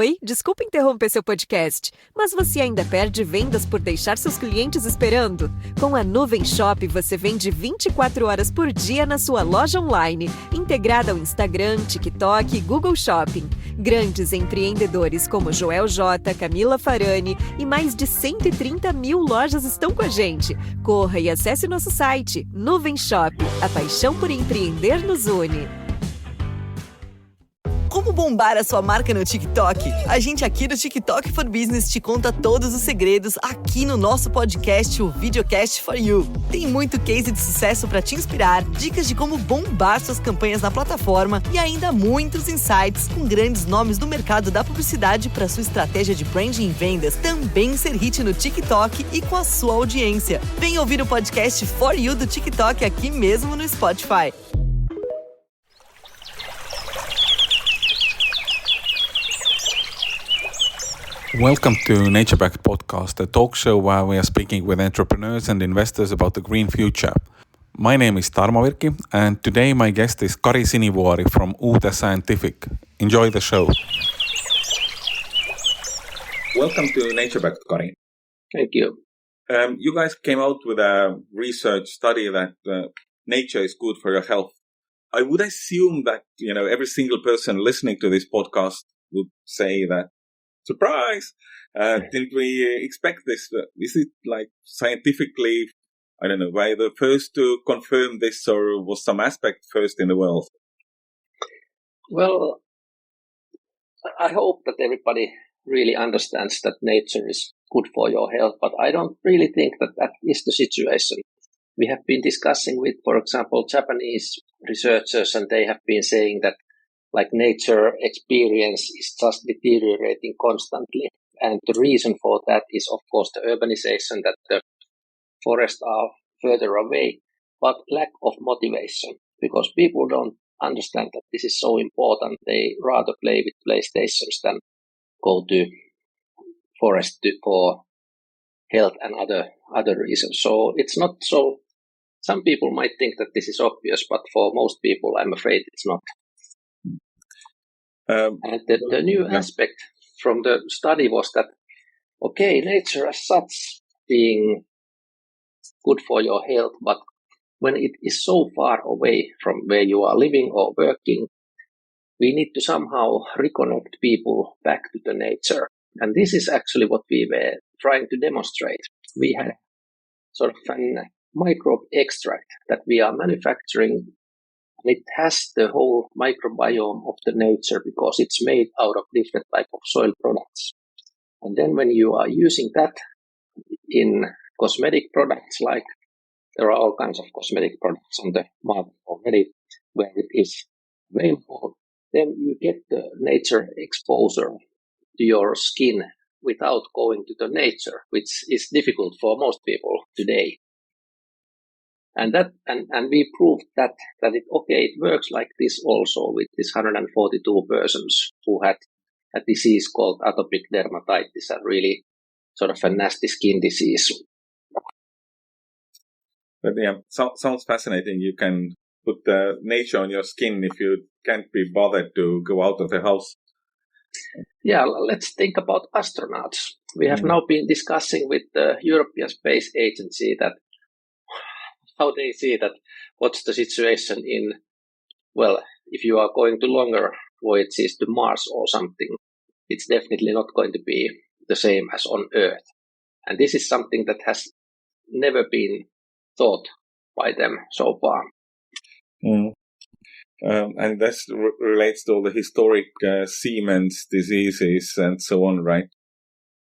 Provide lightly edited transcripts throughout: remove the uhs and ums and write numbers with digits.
Oi, desculpa interromper seu podcast, mas você ainda perde vendas por deixar seus clientes esperando? Com a Nuvem Shop, você vende 24 horas por dia na sua loja online, integrada ao Instagram, TikTok e Google Shopping. Grandes empreendedores como Joel J, Camila Farani e mais de 130 mil lojas estão com a gente. Corra e acesse nosso site, Nuvem Shop. A paixão por empreender nos une. Como bombar a sua marca no TikTok? A gente aqui do TikTok for Business te conta todos os segredos aqui no nosso podcast, o Videocast for You. Tem muito case de sucesso para te inspirar, dicas de como bombar suas campanhas na plataforma e ainda muitos insights com grandes nomes do mercado da publicidade para sua estratégia de branding e vendas também ser hit no TikTok e com a sua audiência. Vem ouvir o podcast For You do TikTok aqui mesmo no Spotify. Welcome to Nature-derived podcast, a talk show where we are speaking with entrepreneurs and investors about the green future. My name is Tarmo Virki, and today my guest is Kari Sinivuori from Uute Scientific. Enjoy the show. Welcome to Nature-derived, Kari. Thank you. You guys came out with a research study that nature is good for your health. I would assume that every single person listening to this podcast would say that. Surprise! Didn't we expect this? Is it like scientifically, I don't know, were the first to confirm this, or was some aspect first in the world? Well, I hope that everybody really understands that nature is good for your health, but I don't really think that that is the situation. We have been discussing with, for example, Japanese researchers, and they have been saying that like nature experience is just deteriorating constantly. And the reason for that is, of course, the urbanization, that the forests are further away, but lack of motivation, because people don't understand that this is so important. They rather play with PlayStations than go to forest for health and other reasons. So it's not so, some people might think that this is obvious, but for most people, I'm afraid it's not. And the new aspect from the study was that, okay, nature as such being good for your health, but when it is so far away from where you are living or working, we need to somehow reconnect people back to the nature. And this is actually what we were trying to demonstrate. We had sort of a microbe extract that we are manufacturing. And it has the whole microbiome of the nature because it's made out of different type of soil products. And then when you are using that in cosmetic products, like there are all kinds of cosmetic products on the market already where it is available, then you get the nature exposure to your skin without going to the nature, which is difficult for most people today. And we proved that it works like this also with this 142 persons who had a disease called atopic dermatitis, a really sort of a nasty skin disease. But yeah, sounds fascinating. You can put nature on your skin if you can't be bothered to go out of the house. Yeah, let's think about astronauts. We have now been discussing with the European Space Agency that how they see that what's the situation in, well, if you are going to longer voyages to Mars or something, it's definitely not going to be the same as on Earth. And this is something that has never been thought by them so far. And that relates to all the historic Siemens diseases and so on, right?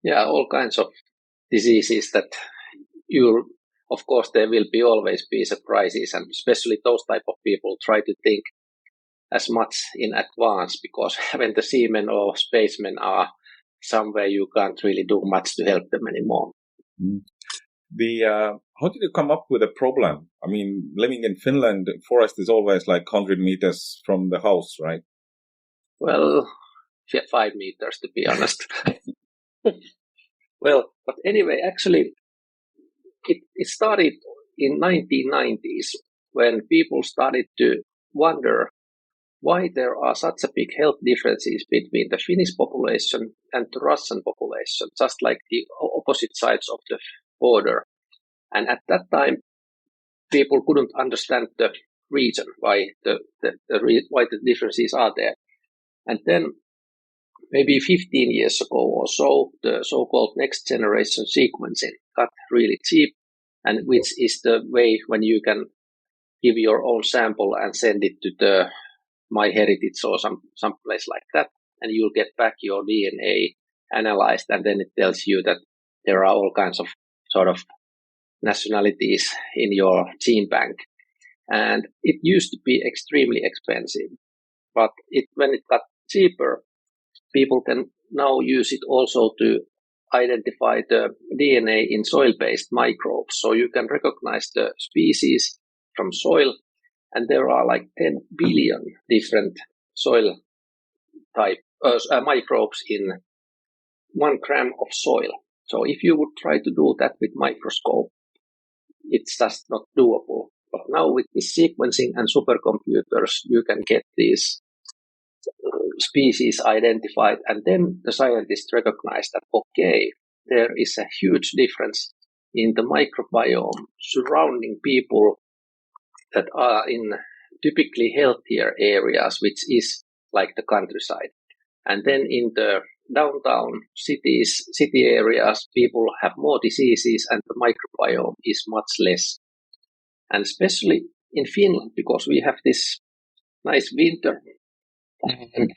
Yeah, all kinds of diseases that of course, there will always be surprises, and especially those type of people try to think as much in advance, because when the seamen or spacemen are somewhere, you can't really do much to help them anymore. How did you come up with a problem? I mean, living in Finland, forest is always like 100 meters from the house, right? Well, 5 meters, to be honest. Well, but anyway, actually, it started in 1990s when people started to wonder why there are such a big health differences between the Finnish population and the Russian population, just like the opposite sides of the border. And at that time, people couldn't understand the reason why why the differences are there. And then maybe 15 years ago or so, the so-called next generation sequencing got really cheap, and which is the way when you can give your own sample and send it to the MyHeritage or some place like that, and you'll get back your DNA analyzed, and then it tells you that there are all kinds of sort of nationalities in your gene bank. And it used to be extremely expensive, but when it got cheaper, people can now use it also to identify the DNA in soil-based microbes. So you can recognize the species from soil, and there are like 10 billion different soil type microbes in 1 gram of soil. So if you would try to do that with microscope, it's just not doable. But now with this sequencing and supercomputers, you can get these species identified, and then the scientists recognize that, okay, there is a huge difference in the microbiome surrounding people that are in typically healthier areas, which is like the countryside. And then in the downtown cities, city areas, people have more diseases and the microbiome is much less. And especially in Finland, because we have this nice winter, and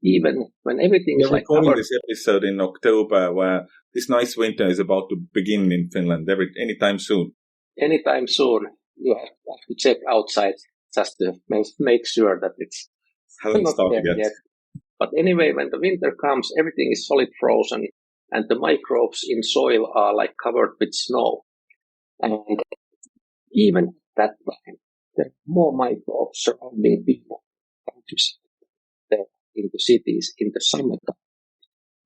even when everything is We're like recording covered, this episode in October, where this nice winter is about to begin in Finland anytime soon. anytime soon, you have to check outside just to make sure that it's Hasn't not started there yet. yet. But anyway, when the winter comes, everything is solid frozen, and the microbes in soil are like covered with snow. And even at that time, there are more microbes surrounding people there in the cities in the summertime.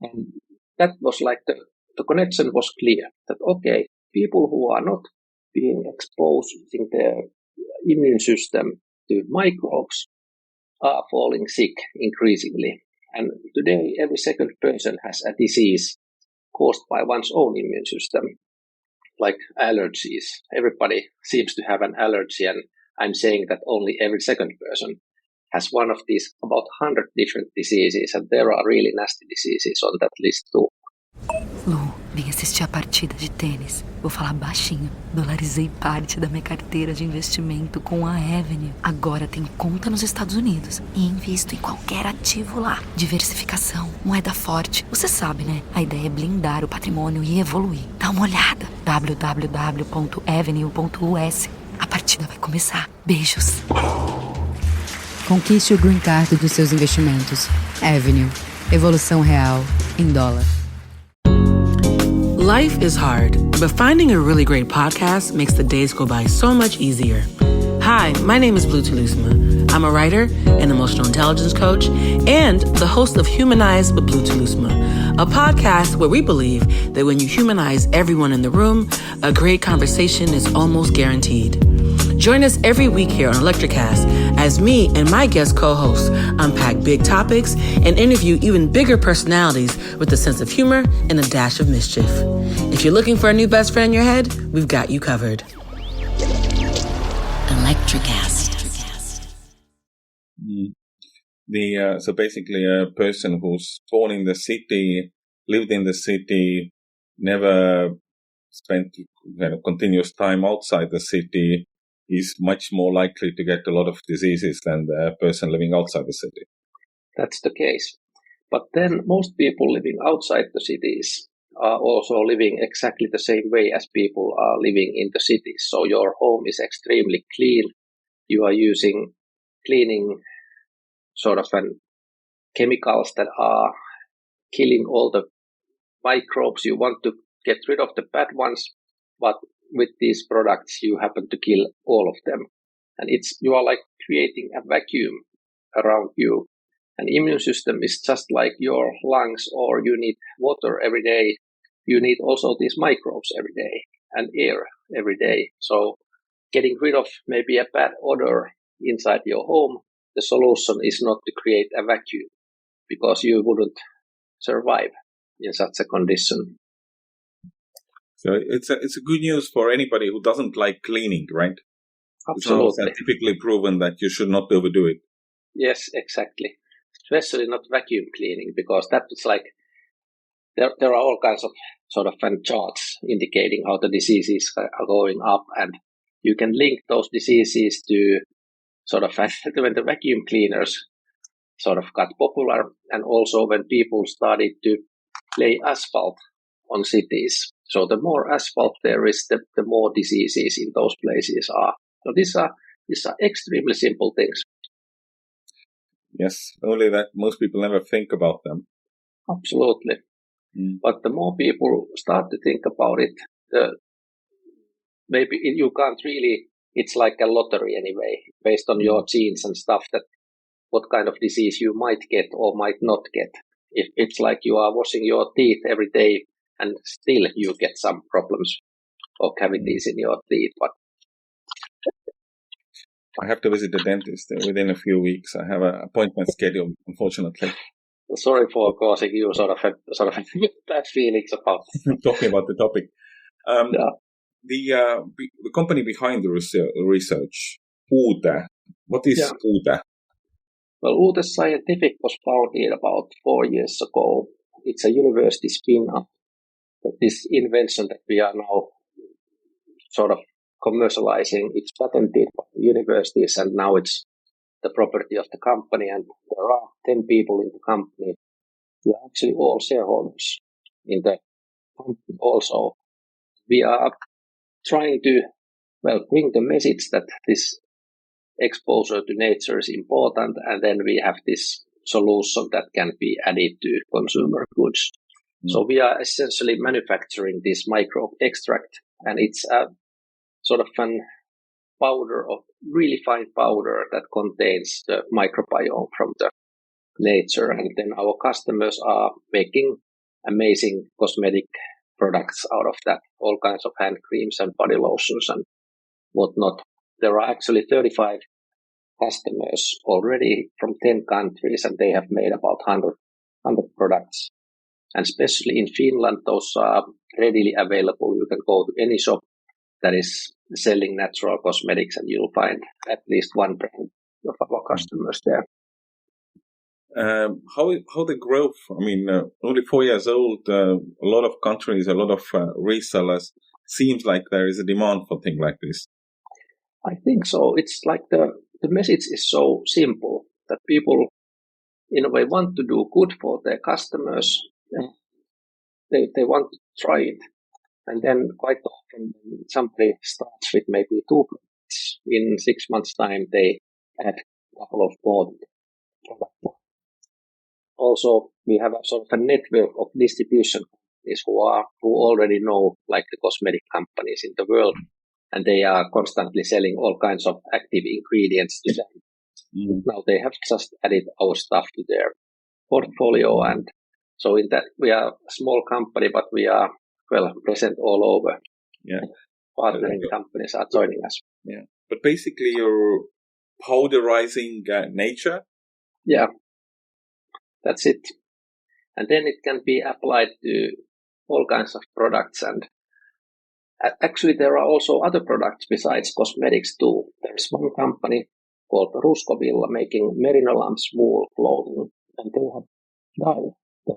And that was like the connection was clear that, okay, people who are not being exposed in their immune system to microbes are falling sick increasingly. And today, every second person has a disease caused by one's own immune system, like allergies. Everybody seems to have an allergy, and I'm saying that only every second person has one of these about 100 different diseases, and there are really nasty diseases on that list too. Lu, vim assistir a partida de tênis. Vou falar baixinho. Dolarizei parte da minha carteira de investimento com a Avenue. Agora tenho conta nos Estados Unidos e invisto em qualquer ativo lá. Diversificação, moeda forte. Você sabe, né? A ideia é blindar o patrimônio e evoluir. Dá uma olhada. www.avenue.us. A partida vai começar. Beijos. Conquiste o green card dos seus investimentos. Avenue. Evolução real em dólar. Life is hard, but finding a really great podcast makes the days go by so much easier. Hi, my name is Bluetoolusma. I'm a writer, an emotional intelligence coach, and the host of Humanize with Bluetoolusma, a podcast where we believe that when you humanize everyone in the room, a great conversation is almost guaranteed. Join us every week here on Electricast as me and my guest co-hosts unpack big topics and interview even bigger personalities with a sense of humor and a dash of mischief. If you're looking for a new best friend in your head, we've got you covered. Electricast. So basically a person who's born in the city, lived in the city, never spent continuous time outside the city, is much more likely to get a lot of diseases than the person living outside the city. That's the case. But then most people living outside the cities are also living exactly the same way as people are living in the cities. So your home is extremely clean. You are using cleaning sort of chemicals that are killing all the microbes. You want to get rid of the bad ones, but with these products, you happen to kill all of them. And you are like creating a vacuum around you. An immune system is just like your lungs, or you need water every day. You need also these microbes every day and air every day. So getting rid of maybe a bad odor inside your home the solution is not to create a vacuum, because you wouldn't survive in such a condition. So it's a good news for anybody who doesn't like cleaning, right? Absolutely. It's scientifically proven that you should not overdo it. Yes, exactly. Especially not vacuum cleaning, because that is like, there are all kinds of sort of charts indicating how the diseases are going up, and you can link those diseases to sort of when the vacuum cleaners sort of got popular, and also when people started to lay asphalt on cities. So the more asphalt there is, the more diseases in those places are. So these are extremely simple things. Yes, only that most people never think about them. Absolutely. But the more people start to think about it, maybe you can't really, it's like a lottery anyway, based on your genes and stuff, that what kind of disease you might get or might not get. If it's like you are washing your teeth every day and still you get some problems or cavities in your teeth. But I have to visit the dentist within a few weeks. I have an appointment scheduled, unfortunately. Sorry for causing you sort of bad feelings about talking about the topic. The company behind the research, Uute. What is Uute? Well, Uute Scientific was founded about 4 years ago. It's a university spin-off. This invention that we are now sort of commercializing, it's patented by the universities, and now it's the property of the company, and there are 10 people in the company. We are actually all shareholders in the company also. We are trying to, bring the message that this exposure to nature is important, and then we have this solution that can be added to consumer goods. So we are essentially manufacturing this microbe extract, and it's a sort of an powder, of really fine powder that contains the microbiome from the nature, and then our customers are making amazing cosmetic products out of that, all kinds of hand creams and body lotions and whatnot. There are actually 35 customers already from 10 countries, and they have made about 100 products. And especially in Finland, those are readily available. You can go to any shop that is selling natural cosmetics, and you'll find at least one brand of our customers there. How the growth? I mean, only 4 years old. A lot of countries, a lot of resellers. Seems like there is a demand for things like this. I think so. It's like the message is so simple that people, in a way, want to do good for their customers. They want to try it. And then quite often somebody starts with maybe 2 products. In 6 months' time, they add a couple of more products. Also, we have a sort of a network of distribution companies who already know, like, the cosmetic companies in the world, and they are constantly selling all kinds of active ingredients to them. Now they have just added our stuff to their portfolio, and so in that we are a small company, but we are present all over. Yeah, partnering companies are joining us. Yeah, but basically you're powderizing nature. Yeah, that's it. And then it can be applied to all kinds of products. And actually, there are also other products besides cosmetics too. There's one company called Ruskovill making merino lamb's wool clothing, and they have dyed the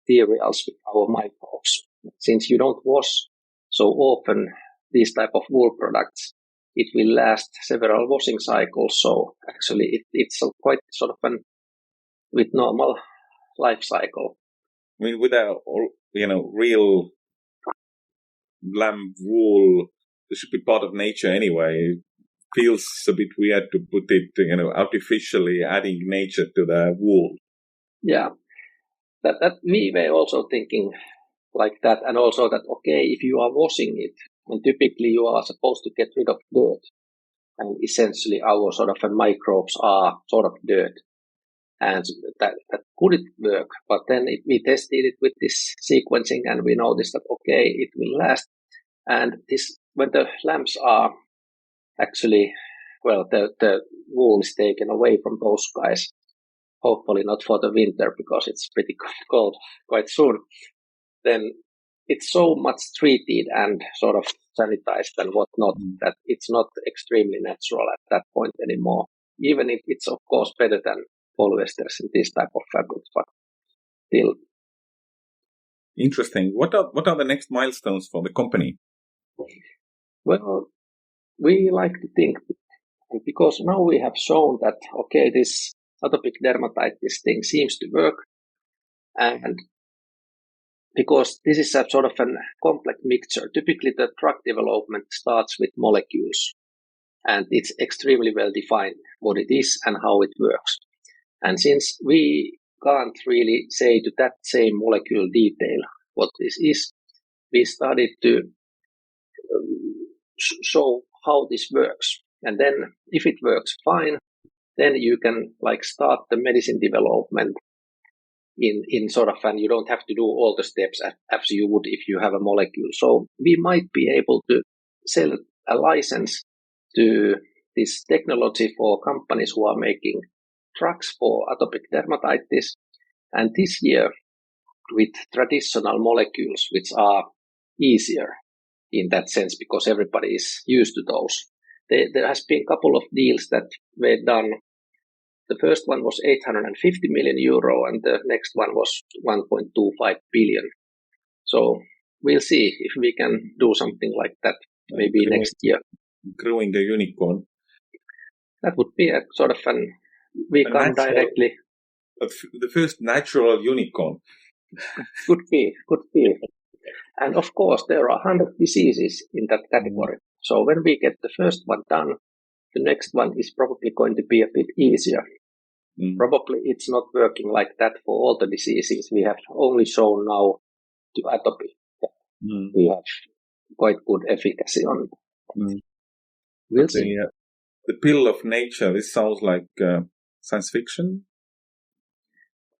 materials with our microbes. Since you don't wash so often these type of wool products, it will last several washing cycles. So actually, it's quite sort of with normal life cycle. I mean, with a real lamb wool, this should be part of nature anyway. It feels a bit weird to put it, artificially adding nature to the wool. Yeah, that we were also thinking like that, and also that if you are washing it, and typically you are supposed to get rid of dirt, and essentially our sort of microbes are sort of dirt. And that could it work? But then we tested it with this sequencing, and we noticed that it will last. And this, when the lambs are actually, the wool is taken away from those guys. Hopefully not for the winter because it's pretty cold quite soon. Then it's so much treated and sort of sanitized and whatnot that it's not extremely natural at that point anymore. Even if it's of course better than polyesters in this type of fabrics, but still. Interesting. What are the next milestones for the company? Well, we like to think, because now we have shown that, okay, this atopic dermatitis thing seems to work, and because this is a sort of a complex mixture. Typically, the drug development starts with molecules, and it's extremely well defined what it is and how it works. And since we can't really say to that same molecule detail what this is, we started to show how this works. And then if it works fine, then you can start the medicine development in sort of, and you don't have to do all the steps as you would if you have a molecule. So we might be able to sell a license to this technology for companies who are making drugs for atopic dermatitis. And this year, with traditional molecules, which are easier in that sense because everybody is used to those, there has been a couple of deals that were done. The first one was 850 million euro and the next one was 1.25 billion. So we'll see if we can do something like that maybe next year. Growing a unicorn. That would be a sort of we can't directly. The first natural unicorn. Could be. And of course, there are 100 diseases in that category. So when we get the first one done, the next one is probably going to be a bit easier. Probably it's not working like that for all the diseases. We have only shown now to atopy that we have quite good efficacy on it. We'll see. The pill of nature, this sounds like science fiction.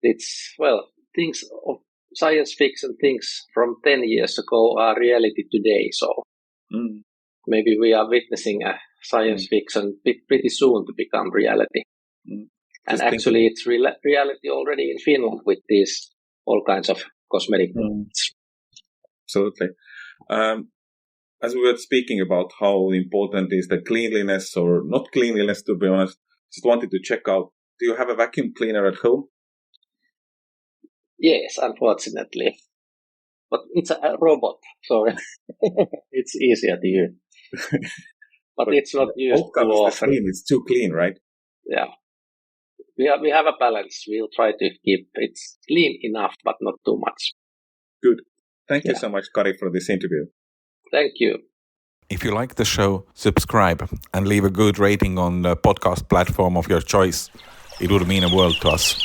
It's, things of science fiction things from 10 years ago are reality today. So maybe we are witnessing a science fiction pretty soon to become reality. And actually it's reality already in Finland with these all kinds of cosmetic products. Absolutely. As we were speaking about how important is the cleanliness or not cleanliness, to be honest, just wanted to check out, do you have a vacuum cleaner at home? Yes, unfortunately. But it's a robot, so it's easier to use. But it's not used too often. It's too clean, right? Yeah. We have a balance. We'll try to keep it clean enough, but not too much. Good. Thank you so much, Kari, for this interview. Thank you. If you like the show, subscribe and leave a good rating on the podcast platform of your choice. It would mean a world to us.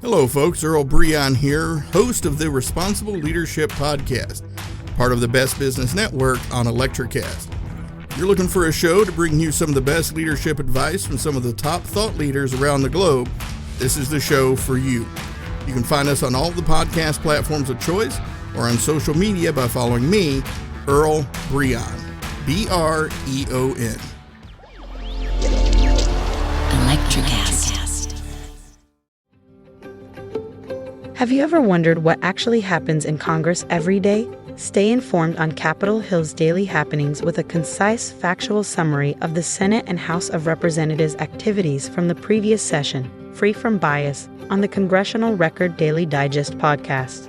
Hello, folks. Earl Breon here, host of the Responsible Leadership Podcast, part of the Best Business Network on Electricast. If you're looking for a show to bring you some of the best leadership advice from some of the top thought leaders around the globe, this is the show for you. You can find us on all the podcast platforms of choice or on social media by following me, Earl Breon, B-R-E-O-N. Electricast. Have you ever wondered what actually happens in Congress every day? Stay informed on Capitol Hill's daily happenings with a concise, factual summary of the Senate and House of Representatives' activities from the previous session, free from bias, on the Congressional Record Daily Digest podcast.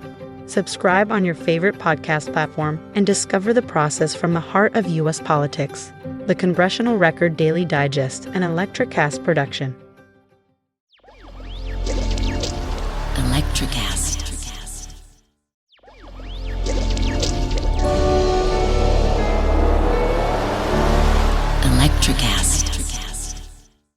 Subscribe on your favorite podcast platform and discover the process from the heart of U.S. politics. The Congressional Record Daily Digest, an Electricast production.